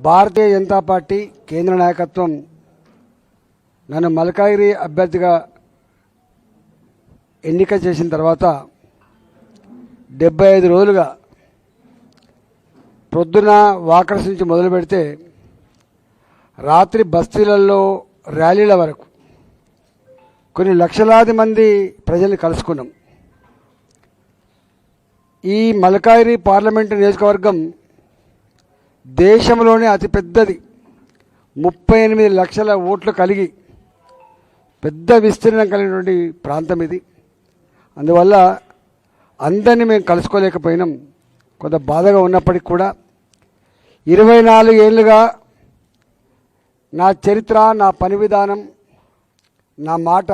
Bharatiya Janata party కేంద్ర నాయకత్వం నన్ను మల్కాజిగిరి అభ్యర్థిగా ఎన్నిక చేసిన తర్వాత 75 రోజులుగా ప్రొద్దున వాకర్స్ నుంచి మొదలు పెడితే రాత్రి బస్తీలలో ర్యాలీల వరకు కొన్ని లక్షలాది మంది ప్రజల్ని కలుసుకున్నాం. ఈ మల్కాజిగిరి పార్లమెంటు నియోజకవర్గం దేశంలోనే అతిపెద్దది. 38 లక్షల ఓట్లు కలిగి పెద్ద విస్తీర్ణం కలిగినటువంటి ప్రాంతం ఇది. అందువల్ల అందరినీ మేము కలుసుకోలేకపోయినాం. కొంత బాధగా ఉన్నప్పటికీ కూడా 24 ఏళ్ళుగా నా చరిత్ర, నా పని విధానం, నా మాట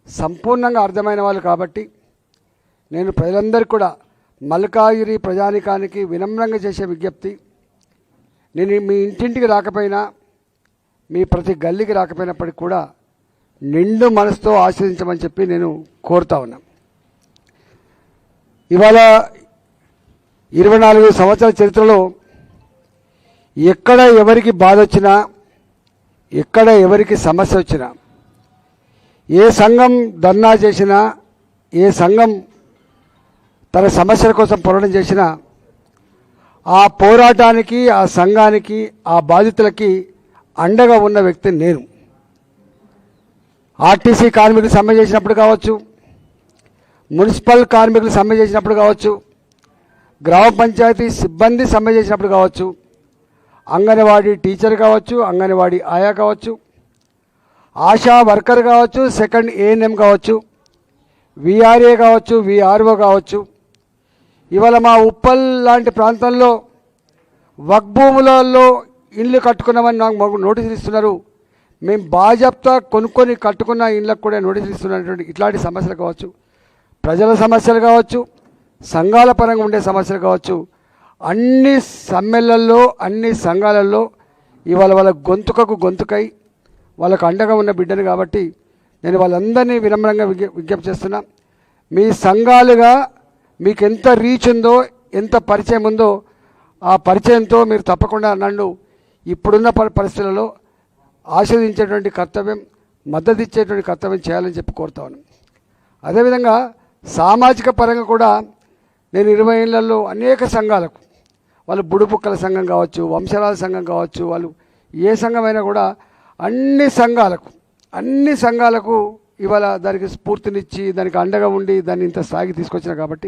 సంపూర్ణంగా అర్థమైన వాళ్ళు కాబట్టి నేను ప్రజలందరికీ కూడా మల్కాజిగిరి ప్రజానికానికి వినమ్రంగా చేసే విజ్ఞప్తి, నేను మీ ఇంటింటికి రాకపోయినా, మీ ప్రతి గల్లీకి రాకపోయినప్పటికీ కూడా నిండు మనసుతో ఆశీర్వదించమని చెప్పి నేను కోరుతా ఉన్నా. ఇవాళ 24 సంవత్సరాల చరిత్రలో ఎక్కడ ఎవరికి బాధ వచ్చినా, ఎక్కడ ఎవరికి సమస్య వచ్చినా, ఏ సంఘం ధర్నా చేసినా, ఏ సంఘం తన సమస్యల కోసం పోరాటం చేసినా ఆ పోరాటానికి, ఆ సంఘానికి, ఆ బాధితులకి అండగా ఉన్న వ్యక్తి నేను. ఆర్టీసీ కార్మికులు సమ్మె చేసినప్పుడు కావచ్చు, మున్సిపల్ కార్మికులు సమ్మె చేసినప్పుడు కావచ్చు, గ్రామ పంచాయతీ సిబ్బంది సమ్మె చేసినప్పుడు కావచ్చు, అంగన్వాడీ టీచర్ కావచ్చు, అంగన్వాడీ ఆయా కావచ్చు, ఆశా వర్కర్ కావచ్చు, సెకండ్ ఏఎన్ఎం కావచ్చు, విఆర్ఏ కావచ్చు, విఆర్ఓ కావచ్చు. ఇవాళ మా ఉప్పల్ లాంటి ప్రాంతంలో వక్ భూములలో ఇళ్ళు కట్టుకున్నామని నాకు నోటీసులు ఇస్తున్నారు. మేము బాజాప్తా కొనుక్కొని కట్టుకున్న ఇళ్ళకు కూడా నోటీసులు ఇస్తున్నటువంటి ఇట్లాంటి సమస్యలు కావచ్చు, ప్రజల సమస్యలు కావచ్చు, సంఘాల పరంగా ఉండే సమస్యలు కావచ్చు, అన్ని సమ్మెలల్లో, అన్ని సంఘాలలో ఇవాళ వాళ్ళ గొంతుకకు గొంతుకై వాళ్ళకు అండగా ఉన్న బిడ్డను కాబట్టి నేను వాళ్ళందరినీ వినమ్రంగా విజ్ఞప్తి చేస్తున్నా. మీ సంఘాలుగా మీకు ఎంత రీచ్ ఉందో, ఎంత పరిచయం ఉందో, ఆ పరిచయంతో మీరు తప్పకుండా నన్ను ఇప్పుడున్న పరిస్థితులలో ఆశీర్వదించేటువంటి కర్తవ్యం, మద్దతు ఇచ్చేటువంటి కర్తవ్యం చేయాలని చెప్పి కోరుతా ఉన్నాను. అదేవిధంగా సామాజిక పరంగా కూడా నేను 20 ఏళ్లలో అనేక సంఘాలకు, వాళ్ళు బుడుపుక్కల సంఘం కావచ్చు, వంశరాల సంఘం కావచ్చు, వాళ్ళు ఏ సంఘమైనా కూడా అన్ని సంఘాలకు ఇవాళ దానికి స్ఫూర్తినిచ్చి, దానికి అండగా ఉండి దాన్ని ఇంత స్థాయికి తీసుకొచ్చిన కాబట్టి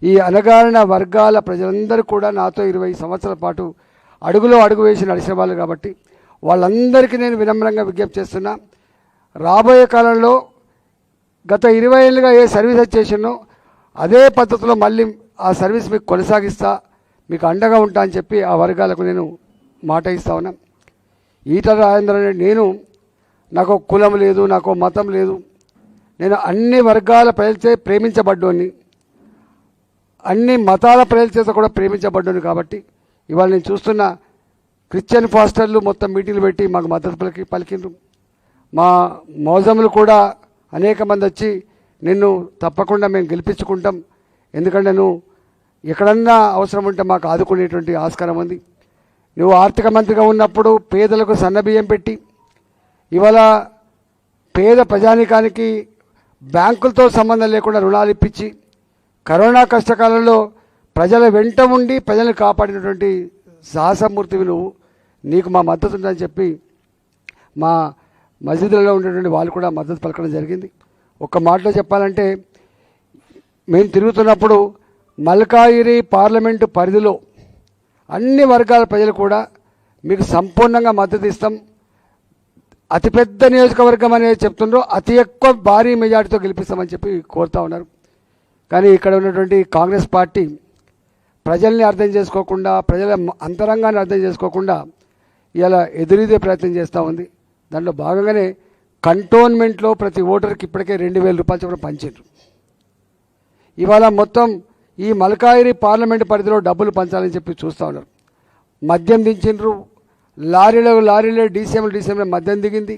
ఈ అణగారిన వర్గాల ప్రజలందరూ కూడా నాతో 20 సంవత్సరాల పాటు అడుగులో అడుగు వేసి నడిచిన వాళ్ళు కాబట్టి వాళ్ళందరికీ నేను వినమ్రంగా విజ్ఞప్తి చేస్తున్నా. రాబోయే కాలంలో గత 20 ఏళ్ళుగా ఏ సర్వీస్ చేసినో అదే పద్ధతిలో మళ్ళీ ఆ సర్వీస్ మీకు కొనసాగిస్తా, మీకు అండగా ఉంటా అని చెప్పి ఆ వర్గాలకు నేను మాట ఇస్తా ఉన్నా. ఈటల రాజేందర్ అనే నేను, నాకు కులం లేదు, నాకు మతం లేదు, నేను అన్ని వర్గాల ప్రజలచే ప్రేమించబడ్డోని, అన్ని మతాల ప్రజల చేత కూడా ప్రేమించబడ్డోని కాబట్టి ఇవాళ నేను చూస్తున్న క్రిస్టియన్ ఫాస్టర్లు మొత్తం మీటింగ్లు పెట్టి మాకు మద్దతు పలికిండ్రు. మా మౌజములు కూడా అనేక మంది వచ్చి నిన్ను తప్పకుండా మేము గెలిపించుకుంటాం, ఎందుకంటే నువ్వు ఎక్కడన్నా అవసరం ఉంటే మాకు ఆదుకునేటువంటి ఆస్కారం ఉంది. నువ్వు ఆర్థిక మంత్రిగా ఉన్నప్పుడు పేదలకు సన్నబియ్యం పెట్టి ఇవాళ పేద ప్రజానికానికి బ్యాంకులతో సంబంధం లేకుండా రుణాలు ఇప్పించి కరోనా కష్టకాలంలో ప్రజల వెంట ఉండి ప్రజలను కాపాడినటువంటి సాహసమూర్తివి నువ్వు. నీకు మా మద్దతు ఉందని చెప్పి మా మసీదులలో ఉండేటువంటి వాళ్ళు కూడా మద్దతు పలకడం జరిగింది. ఒక్క మాటలో చెప్పాలంటే మేము తిరుగుతున్నప్పుడు మల్కాజిగిరి పార్లమెంటు పరిధిలో అన్ని వర్గాల ప్రజలు కూడా మీకు సంపూర్ణంగా మద్దతు ఇస్తాం, అతిపెద్ద నియోజకవర్గం అనేది చెప్తుండ్రో అతి ఎక్కువ భారీ మెజార్టీతో గెలిపిస్తామని చెప్పి కోరుతా ఉన్నారు. కానీ ఇక్కడ ఉన్నటువంటి కాంగ్రెస్ పార్టీ ప్రజల్ని అర్థం చేసుకోకుండా, ప్రజల అంతరంగాన్ని అర్థం చేసుకోకుండా ఇలా ఎదురీదే ప్రయత్నం చేస్తూ ఉంది. దాంట్లో భాగంగానే కంటోన్మెంట్లో ప్రతి ఓటర్కి ఇప్పటికే 2000 రూపాయలు చొప్పున పంచారు. ఇవాళ మొత్తం ఈ మల్కాజిగిరి పార్లమెంటు పరిధిలో డబ్బులు పంచాలని చెప్పి చూస్తూ ఉన్నారు. మద్యం దించిండ్రు, లారీలే డీసీఎంలు మద్యం దిగింది.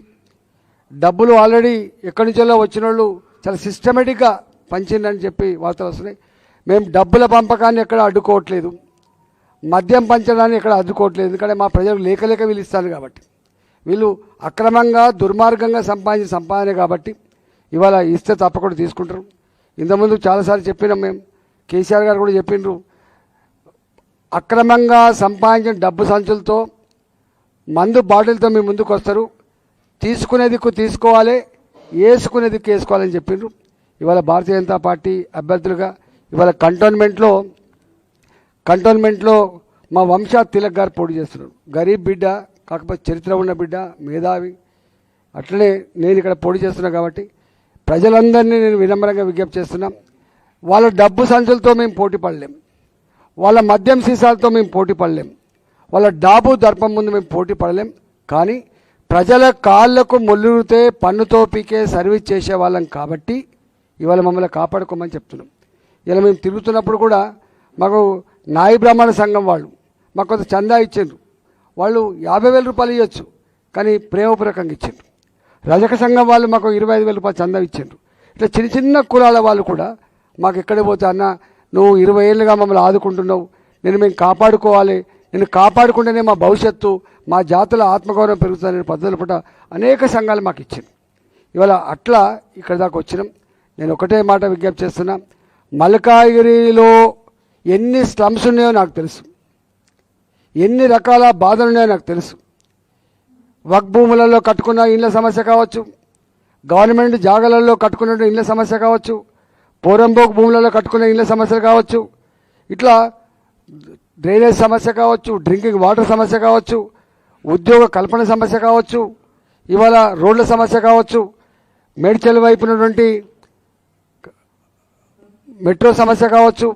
డబ్బులు ఆల్రెడీ ఎక్కడి నుంచో వచ్చిన వాళ్ళు చాలా సిస్టమేటిక్గా పంచిందని చెప్పి వార్తలు వస్తున్నాయి. మేము డబ్బుల పంపకాన్ని ఎక్కడ అడ్డుకోవట్లేదు. మద్యం పంచడాన్ని ఇక్కడ అడ్డుకోవట్లేదు. ఎందుకంటే మా ప్రజలు లేక వీళ్ళు ఇస్తారు కాబట్టి, వీళ్ళు అక్రమంగా దుర్మార్గంగా సంపాదించిన సంపాదనే కాబట్టి ఇవాళ ఇస్తే తప్పకుండా తీసుకుంటారు. ఇంతకుముందు చాలాసార్లు చెప్పినాం మేము, కేసీఆర్ గారు కూడా చెప్పిండ్రు, అక్రమంగా సంపాదించిన డబ్బు సంచులతో మందు బాటిల్తో మీ ముందుకు వస్తారు, తీసుకునే దిక్కు తీసుకోవాలి, వేసుకునే దిక్కు వేసుకోవాలని చెప్పిండ్రు. ఇవాళ భారతీయ జనతా పార్టీ అభ్యర్థులుగా ఇవాళ కంటోన్మెంట్లో మా వంశా తిలక్ గారు పోటీ చేస్తున్నారు. గరీబ్ బిడ్డ, కాకపోతే చరిత్ర ఉన్న బిడ్డ, మేధావి. అట్లనే నేను ఇక్కడ పోటీ చేస్తున్నా కాబట్టి ప్రజలందరినీ నేను వినమ్రంగా విజ్ఞప్తి చేస్తున్నా, వాళ్ళ డబ్బు సంచులతో మేము పోటీ పడలేం, వాళ్ళ మద్యం సీసాలతో మేము పోటీ పడలేం, వాళ్ళ డాబు దర్పం ముందు మేము పోటీ పడలేం. కానీ ప్రజల కాళ్లకు మొల్లురితే పన్నుతో పీకే సర్వీస్ చేసే వాళ్ళం కాబట్టి ఇవాళ మమ్మల్ని కాపాడుకోమని చెప్తున్నాం. ఇలా మేము తిరుగుతున్నప్పుడు కూడా మాకు నాయి బ్రాహ్మణ సంఘం వాళ్ళు మాకు కొంత చందా ఇచ్చిండ్రు. వాళ్ళు 50,000 రూపాయలు ఇవ్వచ్చు, కానీ ప్రేమపూర్వకంగా ఇచ్చిండ్రు. రజక సంఘం వాళ్ళు మాకు 25,000 రూపాయలు చందా ఇచ్చిండ్రు. ఇట్లా చిన్న చిన్న కులాల వాళ్ళు కూడా మాకు ఎక్కడికి పోతే, అన్న నువ్వు 20 ఏళ్ళుగా మమ్మల్ని ఆదుకుంటున్నావు, మేము కాపాడుకోవాలి, నేను కాపాడుకుంటేనే మా భవిష్యత్తు, మా జాతుల ఆత్మగౌరవం పెరుగుతుందనే పద్ధతులు కూడా అనేక సంఘాలు మాకు ఇచ్చింది. ఇవాళ అట్లా ఇక్కడ దాకా వచ్చినాం. నేను ఒకటే మాట విజ్ఞప్తి చేస్తున్నా, మల్కాజ్గిరిలో ఎన్ని స్లమ్స్ ఉన్నాయో నాకు తెలుసు, ఎన్ని రకాల బాధలు ఉన్నాయో నాకు తెలుసు. వక్ భూములలో కట్టుకున్న ఇళ్ల సమస్య కావచ్చు, గవర్నమెంట్ జాగాలలో కట్టుకున్న ఇళ్ల సమస్య కావచ్చు, పోరంబోక్ భూములలో కట్టుకునే ఇళ్ల సమస్యలు కావచ్చు, ఇట్లా డ్రైనేజ్ సమస్య కావచ్చు, డ్రింకింగ్ వాటర్ సమస్య కావచ్చు, ఉద్యోగ కల్పన సమస్య కావచ్చు, ఇవాళ రోడ్ల సమస్య కావచ్చు, మేడ్చల్ వైపు ఉన్నటువంటి మెట్రో సమస్య కావచ్చు,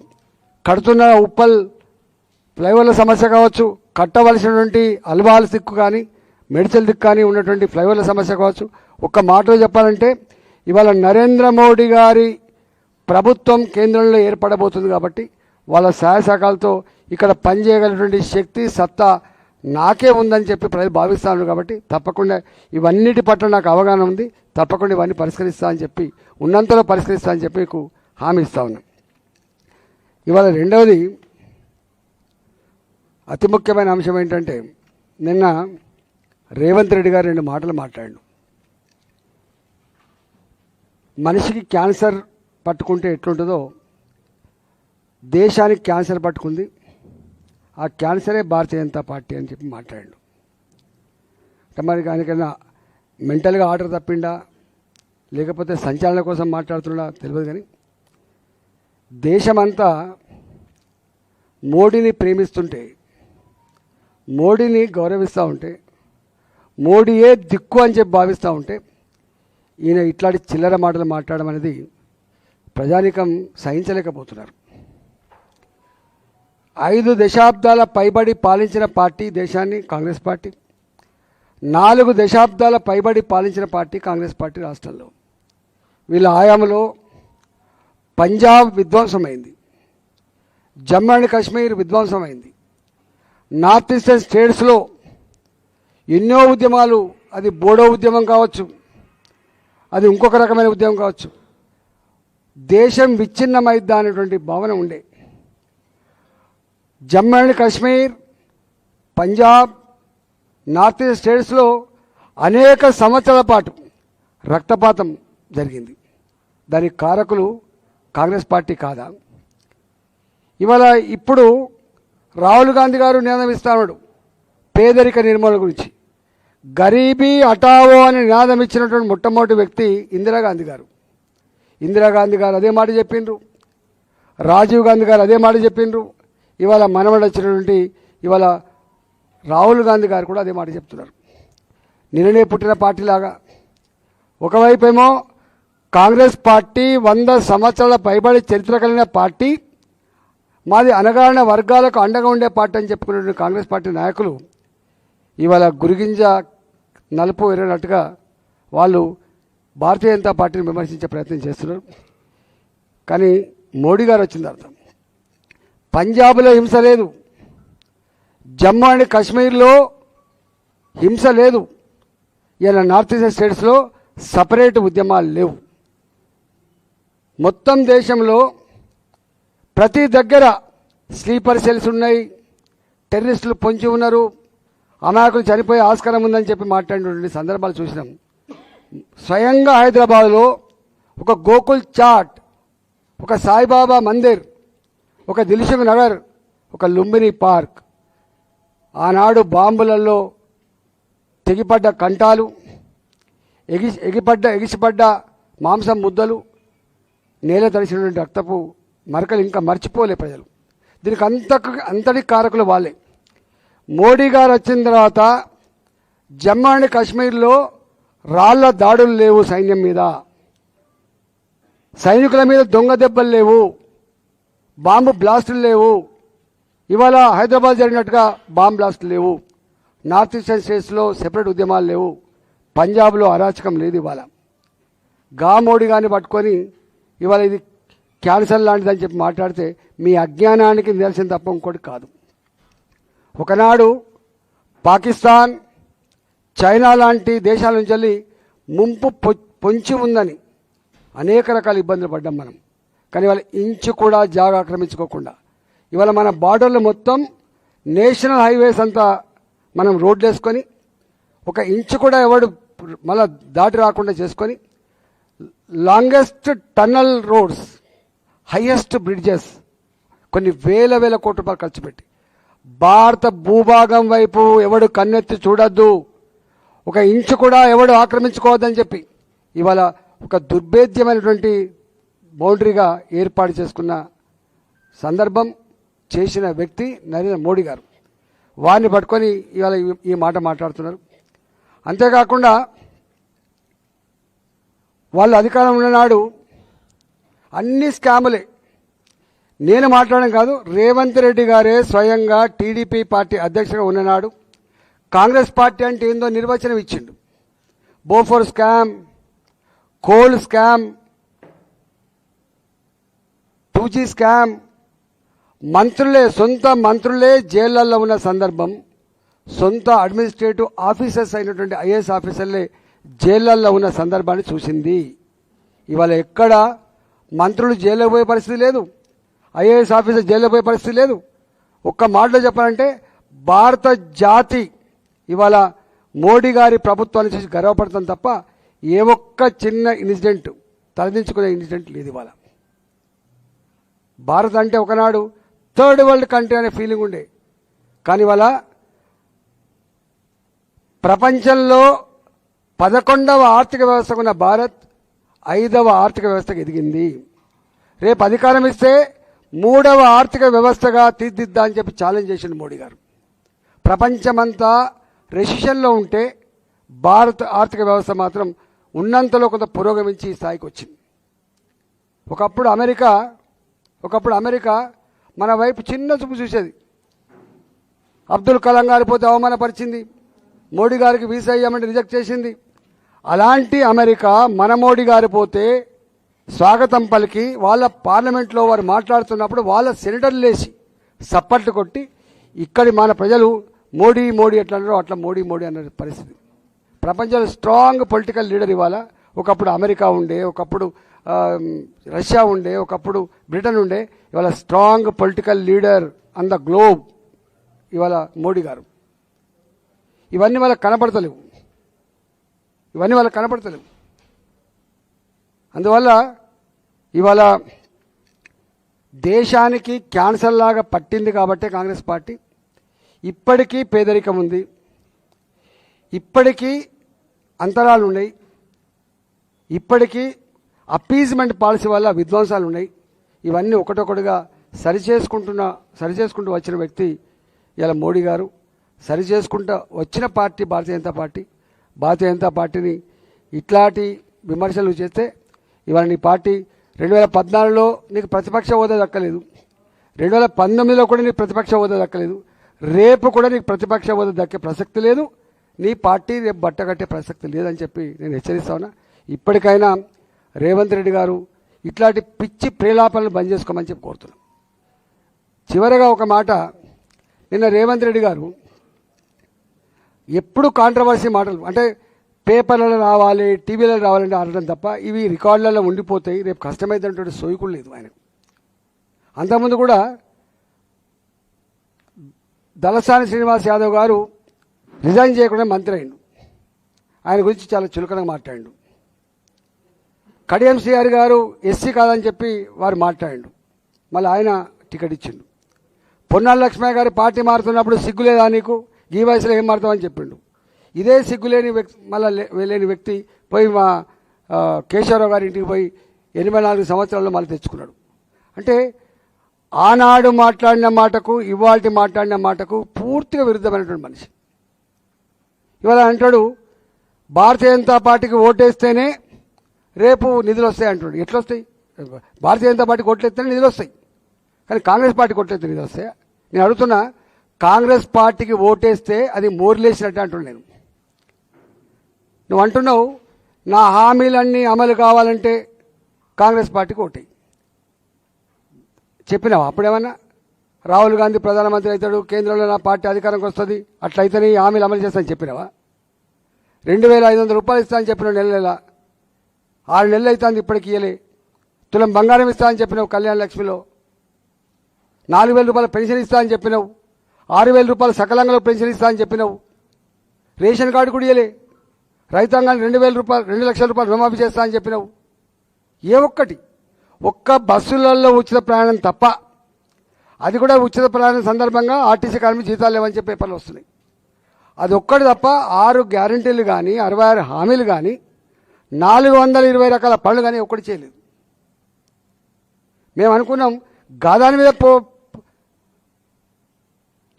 కడుతున్న ఉప్పల్ ఫ్లైఓవర్ల సమస్య కావచ్చు, కట్టవలసినటువంటి అల్వాల్ దిక్కు కానీ మేడ్చల్ దిక్కు కానీ ఉన్నటువంటి ఫ్లైఓవర్ల సమస్య కావచ్చు. ఒక్క మాటలో చెప్పాలంటే ఇవాళ నరేంద్ర మోడీ గారి ప్రభుత్వం కేంద్రంలో ఏర్పడబోతుంది కాబట్టి వాళ్ళ సహాయ సహకారాలతో ఇక్కడ పనిచేయగలిగినటువంటి శక్తి సత్తా నాకే ఉందని చెప్పి ప్రజలు భావిస్తాను. కాబట్టి తప్పకుండా ఇవన్నిటి పట్ల నాకు అవగాహన ఉంది, తప్పకుండా ఇవన్నీ పరిష్కరిస్తా అని చెప్పి, ఉన్నంతలో పరిష్కరిస్తా అని చెప్పి మీకు హామీ ఇస్తా ఉన్నాను. ఇవాళ రెండవది అతి ముఖ్యమైన అంశం ఏంటంటే, నిన్న రేవంత్ రెడ్డి గారు 2 మాటలు మాట్లాడాడు. మనిషికి క్యాన్సర్ పట్టుకుంటే ఎట్లుంటుందో దేశానికి క్యాన్సర్ పట్టుకుంది, ఆ క్యాన్సరే భారతీయ జనతా పార్టీ అని చెప్పి మాట్లాడాడు. అంటే మరి ఆయనకైనా మెంటల్గా ఆర్డర్ తప్పిండా లేకపోతే సంచలనం కోసం మాట్లాడుతున్నా తెలియదు, కానీ దేశమంతా మోడీని ప్రేమిస్తుంటే, మోడీని గౌరవిస్తూ ఉంటే, మోడీయే దిక్కు అని చెప్పి భావిస్తూ ఉంటే ఈయన ఇట్లాంటి చిల్లర మాటలు మాట్లాడడం అనేది ప్రజానీకం సహించలేకపోతున్నారు. 5 దశాబ్దాల పైబడి పాలించిన పార్టీ దేశాన్ని కాంగ్రెస్ పార్టీ, 4 దశాబ్దాల పైబడి పాలించిన పార్టీ కాంగ్రెస్ పార్టీ రాష్ట్రంలో. వీళ్ళ ఆయామలో పంజాబ్ విధ్వంసమైంది, జమ్మూ అండ్ కాశ్మీర్ విధ్వంసమైంది, నార్త్ ఈస్టర్న్ స్టేట్స్లో ఎన్నో ఉద్యమాలు, అది బోడో ఉద్యమం కావచ్చు, అది ఇంకొక రకమైన ఉద్యమం కావచ్చు, దేశం విచ్ఛిన్నమైద్దా అనేటువంటి భావన ఉండే. Jammu and Kashmir, Punjab, north east స్టేట్స్లో అనేక సంవత్సరాల పాటు రక్తపాతం జరిగింది. దానికి కారకులు కాంగ్రెస్ పార్టీ కాదా? ఇవాళ ఇప్పుడు రాహుల్ గాంధీ గారు నినాదం ఇస్తున్నాడు పేదరిక నిర్మూలన గురించి. గరీబీ హటావో అని నినాదం ఇచ్చినటువంటి మొట్టమొదటి వ్యక్తి ఇందిరాగాంధీ గారు. ఇందిరాగాంధీ గారు అదే మాట చెప్పిండ్రు, రాజీవ్ గాంధీ గారు అదే మాట చెప్పిండ్రు. ఇవాళ మనవడు వచ్చినటువంటి ఇవాళ రాహుల్ గాంధీ గారు కూడా అదే మాట చెప్తున్నారు. నిన్ననే పుట్టిన పార్టీలాగా ఒకవైపు ఏమో కాంగ్రెస్ పార్టీ 100 సంవత్సరాల పైబడి చరిత్ర కలిగిన పార్టీ, మాది అణగారిన వర్గాలకు అండగా ఉండే పార్టీ అని చెప్పుకున్నటువంటి కాంగ్రెస్ పార్టీ నాయకులు ఇవాళ గురిగింజ నలుపు ఎరనట్టుగా వాళ్ళు భారతీయ జనతా పార్టీని విమర్శించే ప్రయత్నం చేస్తున్నారు. కానీ మోడీ గారు వచ్చిన అర్థం, పంజాబ్లో హింస లేదు, జమ్మూ అండ్ కాశ్మీర్లో హింస లేదు, ఇలా నార్త్ ఈస్ట్ స్టేట్స్లో సపరేట్ ఉద్యమాలు లేవు. మొత్తం దేశంలో ప్రతి దగ్గర స్లీపర్ సెల్స్ ఉన్నాయి, టెర్రరిస్టులు పొంచి ఉన్నారు, అమాయకులు చనిపోయే ఆస్కారం ఉందని చెప్పి మాట్లాడినటువంటి సందర్భాలు చూసినాం. స్వయంగా హైదరాబాద్లో ఒక గోకుల్ చాట్, ఒక సాయిబాబా మందిర్, ఒక దిల్సుఖ్ నగర్, ఒక లుంబిని పార్క్ ఆనాడు బాంబులలో తెగిపడ్డ కంఠాలు, ఎగిసిపడ్డ మాంసం ముద్దలు, నేల తడిసినటువంటి రక్తపు మరకలు ఇంకా మర్చిపోలే ప్రజలు. దీనికి అంతటి కారకులు వాళ్ళే. మోడీ గారు వచ్చిన తర్వాత జమ్మూ అండ్ కాశ్మీర్లో రాళ్ల దాడులు లేవు, సైన్యం మీద, సైనికుల మీద దొంగ దెబ్బలు లేవు, బాంబు బ్లాస్టులు లేవు. ఇవాళ హైదరాబాద్ జరిగినట్టుగా బాంబు బ్లాస్టులు లేవు. నార్త్ ఈస్టర్న్ స్టేట్స్లో సెపరేట్ ఉద్యమాలు లేవు. పంజాబ్లో అరాచకం లేదు. ఇవాళ మోడీ గారిని పట్టుకొని ఇవాళ ఇది క్యాన్సర్ లాంటిదని చెప్పి మాట్లాడితే మీ అజ్ఞానానికి నిదర్శనం తప్ప ఇంకోటి కాదు. ఒకనాడు పాకిస్తాన్, చైనా లాంటి దేశాల నుంచి వెళ్ళి ముంపు పొంచి ఉందని అనేక రకాల ఇబ్బందులు పడ్డాం మనం. కానీ ఇవాళ ఇంచు కూడా జాగా ఆక్రమించుకోకుండా ఇవాళ మన బార్డర్లు మొత్తం నేషనల్ హైవేస్ అంతా మనం రోడ్లు వేసుకొని ఒక ఇంచు కూడా ఎవడు మళ్ళా దాటి రాకుండా చేసుకొని longest tunnel roads, highest bridges కొన్ని వేల కోట్ల రూపాయలు ఖర్చు పెట్టి భారత భూభాగం వైపు ఎవడు కన్నెత్తి చూడొద్దు, ఒక ఇంచు కూడా ఎవడు ఆక్రమించుకోవద్దని చెప్పి ఇవాళ ఒక దుర్భేద్యమైనటువంటి బౌండరీగా ఏర్పాటు చేసుకున్న సందర్భం చేసిన వ్యక్తి నరేంద్ర మోడీ గారు. వారిని పట్టుకొని ఇవాళ ఈ మాట మాట్లాడుతున్నారు. అంతేకాకుండా వాళ్ళు అధికారం ఉన్ననాడు అన్ని స్కాములే. నేను మాట్లాడడం కాదు, రేవంత్ రెడ్డి గారే స్వయంగా టీడీపీ పార్టీ అధ్యక్షుడిగా ఉన్ననాడు కాంగ్రెస్ పార్టీ అంటే ఏందో నిర్వచనం ఇచ్చిండు. Bofors scam, coal scam, 2G scam, సొంత మంత్రులే జైళ్లలో ఉన్న సందర్భం, సొంత అడ్మినిస్ట్రేటివ్ ఆఫీసర్స్ అయినటువంటి ఐఏఎస్ ఆఫీసర్లే జైళ్లలో ఉన్న సందర్భాన్ని చూసింది. ఇవాళ ఎక్కడ మంత్రులు జైల్లో పోయే పరిస్థితి లేదు, ఐఏఎస్ ఆఫీసర్ జైల్లో పోయే పరిస్థితి లేదు. ఒక్క మాటలో చెప్పాలంటే భారత జాతి ఇవాళ మోడీ గారి ప్రభుత్వాన్ని చూసి గర్వపడుతుంది తప్ప ఏ ఒక్క చిన్న ఇన్సిడెంట్ తలదించుకునే ఇన్సిడెంట్ లేదు. ఇవాళ భారత్ అంటే ఒకనాడు థర్డ్ వరల్డ్ కంట్రీ అనే ఫీలింగ్ ఉండే, కానీ ఇవాళ ప్రపంచంలో 11వ ఆర్థిక వ్యవస్థకు ఉన్న భారత్ 5వ ఆర్థిక వ్యవస్థకు ఎదిగింది. రేపు అధికారం ఇస్తే 3వ ఆర్థిక వ్యవస్థగా తీర్చిదిద్దా అని చెప్పి ఛాలెంజ్ చేసిండు మోడీ గారు. ప్రపంచమంతా రెసిషన్లో ఉంటే భారత ఆర్థిక వ్యవస్థ మాత్రం ఉన్నంతలో కొంత పురోగమించి ఈ స్థాయికి వచ్చింది. ఒకప్పుడు అమెరికా మన వైపు చిన్న చూపు చూసేది. అబ్దుల్ కలాం గారి పోతే అవమానపరిచింది, మోడీ గారికి వీసా ఇవ్వమంటే రిజెక్ట్ చేసింది. అలాంటి అమెరికా మన మోడీ గారి పోతే స్వాగతం పలికి వాళ్ళ పార్లమెంట్లో వారు మాట్లాడుతున్నప్పుడు వాళ్ళ సెనేటర్లు లేచి సప్పట్లు కొట్టి ఇక్కడి మన ప్రజలు మోడీ ఎట్లా అన్నారో అట్లా మోడీ అన్న పరిస్థితి. ప్రపంచంలో స్ట్రాంగ్ పొలిటికల్ లీడర్ ఇవాళ. ఒకప్పుడు అమెరికా ఉండే, ఒకప్పుడు రష్యా ఉండే, ఒకప్పుడు బ్రిటన్ ఉండే. ఇవాళ strong political leader on the globe ఇవాళ మోడీ గారు. ఇవన్నీ వాళ్ళకి కనపడతలేవు. అందువల్ల ఇవాళ దేశానికి క్యాన్సర్ లాగా పట్టింది కాబట్టే కాంగ్రెస్ పార్టీ ఇప్పటికీ పేదరికం ఉంది, ఇప్పటికీ అంతరాలు ఉన్నాయి, ఇప్పటికీ అప్పీజ్మెంట్ పాలసీ వల్ల విధ్వంసాలు ఉన్నాయి. ఇవన్నీ ఒకటొకటిగా సరిచేసుకుంటూ వచ్చిన వ్యక్తి ఇలా మోడీ గారు. సరిచేసుకుంటూ వచ్చిన పార్టీ భారతీయ జనతా పార్టీని ఇట్లాంటి విమర్శలు చేస్తే ఇవాళ నీ పార్టీ 2014లో నీకు ప్రతిపక్ష హోదా దక్కలేదు, 2019లో కూడా నీకు ప్రతిపక్ష హోదా దక్కలేదు, రేపు కూడా నీకు ప్రతిపక్ష హోదా దక్కే ప్రసక్తి లేదు, నీ పార్టీ రేపు బట్టగట్టే ప్రసక్తి లేదని చెప్పి నేను హెచ్చరిస్తా ఉన్నా. ఇప్పటికైనా రేవంత్ రెడ్డి గారు ఇట్లాంటి పిచ్చి ప్రేలాపనలు బంద్ చేసుకోమని చెప్పి కోరుతున్నాం. చివరగా ఒక మాట, నిన్న రేవంత్ రెడ్డి గారు ఎప్పుడు కాంట్రవర్సీ మాటలు అంటే పేపర్లలో రావాలి, టీవీలలో రావాలంటే అనడం తప్ప ఇవి రికార్డులలో ఉండిపోతాయి, రేపు కష్టమైనటువంటి సోయికులు లేదు ఆయనకు. అంతకుముందు కూడా దళసాని శ్రీనివాస్ యాదవ్ గారు రిజైన్ చేయకుండా మంత్రి అయిండు. ఆయన గురించి చాలా చులకనగా మాట్లాడిండు. కడియం శ్రీహరి గారు ఎస్సీ కాదని చెప్పి వారు మాట్లాడిండు. మళ్ళీ ఆయన టికెట్ ఇచ్చిండు. పొన్నాల లక్ష్మయ్య గారు పార్టీ మారుతున్నప్పుడు సిగ్గులేదా నీకు, ఈ వయసులో ఏం మారుతామని చెప్పిండు. ఇదే సిగ్గులేని వ్యక్తి మళ్ళీ లేని వ్యక్తి పోయి మా కేశవరావు గారి ఇంటికి పోయి 84 సంవత్సరాల్లో మళ్ళీ తెచ్చుకున్నాడు. అంటే ఆనాడు మాట్లాడిన మాటకు ఇవాళ మాట్లాడిన మాటకు పూర్తిగా విరుద్ధమైనటువంటి మనిషి. ఇవాళ అంటాడు భారతీయ జనతా పార్టీకి ఓటేస్తేనే రేపు నిధులు వస్తాయి అంటాడు. ఎట్లా వస్తాయి? భారతీయ జనతా పార్టీకి ఓట్లేస్తేనే నిధులు వస్తాయి, కానీ కాంగ్రెస్ పార్టీకి ఓట్లేస్తే నిధులు వస్తాయా? నేను అడుగుతున్నా, కాంగ్రెస్ పార్టీకి ఓటేస్తే అది మోర్లేసినట్టే అంటున్నాను నేను. నువ్వు అంటున్నావు నా హామీలన్నీ అమలు కావాలంటే కాంగ్రెస్ పార్టీకి ఓటేయి. చెప్పినావు అప్పుడేమన్నా రాహుల్ గాంధీ ప్రధానమంత్రి అవుతాడు, కేంద్రంలో నా పార్టీ అధికారంకి వస్తుంది, అట్లయితేనే ఈ హామీలు అమలు చేస్తానని చెప్పినావా? 2500 రూపాయలు ఇస్తానని చెప్పినావు నెల నెల, 6 నెలలు అవుతుంది ఇప్పటికి ఇయ్యలే. తులం బంగారం ఇస్తానని చెప్పినావు కళ్యాణ లక్ష్మిలో, 4000 రూపాయల పెన్షన్ ఇస్తానని చెప్పినావు, 6000 రూపాయలు సకలంగా పెన్షన్ ఇస్తానని చెప్పినావు, రేషన్ కార్డు కూడా ఇయ్యలే. రైతాంగాన్ని 2 లక్షల రూపాయలు రుణమాఫీ చేస్తానని చెప్పినావు. ఏ ఒక్క బస్సులలో ఉచిత ప్రయాణం తప్ప, అది కూడా ఉచిత ప్రయాణం సందర్భంగా ఆర్టీసీ కార్మికులు జీతాలు లేవని చెప్పి పేపర్లు వస్తున్నాయి. అది ఒక్కటి తప్ప 6 గ్యారంటీలు కానీ 66 హామీలు కానీ 420 రకాల పనులు కానీ ఒక్కటి చేయలేదు. మేము అనుకున్నాం గాదాని మీద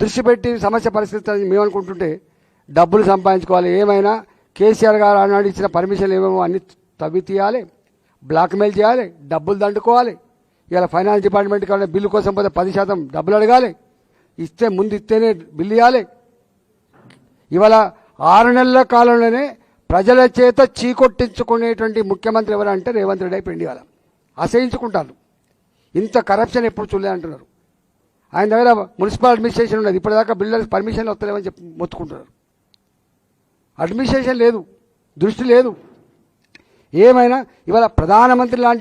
దృష్టి పెట్టి సమస్య పరిస్థితి మేము అనుకుంటుంటే డబ్బులు సంపాదించుకోవాలి, ఏమైనా కేసీఆర్ గారు ఆనాడు ఇచ్చిన పర్మిషన్లు ఏమేమో అన్ని తవ్వి తీయాలి, బ్లాక్మెయిల్ చేయాలి, డబ్బులు దండుకోవాలి. ఇవాళ ఫైనాన్స్ డిపార్ట్మెంట్ కావాలి, బిల్లు కోసం పోతే 10% డబ్బులు అడగాలి, ముందు ఇస్తేనే బిల్లు ఇవ్వాలి. ఇవాళ 6 నెలల కాలంలోనే ప్రజల చేత చీకొట్టించుకునేటువంటి ముఖ్యమంత్రి ఎవరంటే రేవంత్ రెడ్డి అయిపోయింది. ఇవాళ అసహించుకుంటారు. ఇంత కరప్షన్ ఎప్పుడు చూడలే అంటున్నారు. ఆయన దగ్గర మున్సిపల్ అడ్మినిస్ట్రేషన్ ఉన్నది, ఇప్పటిదాకా బిల్డర్స్ పర్మిషన్లు వస్తలేవని చెప్పి మొత్తుకుంటున్నారు. అడ్మినిస్ట్రేషన్ లేదు, దృష్టి లేదు. ఏమైనా ఇవాళ ప్రధానమంత్రి లాంటి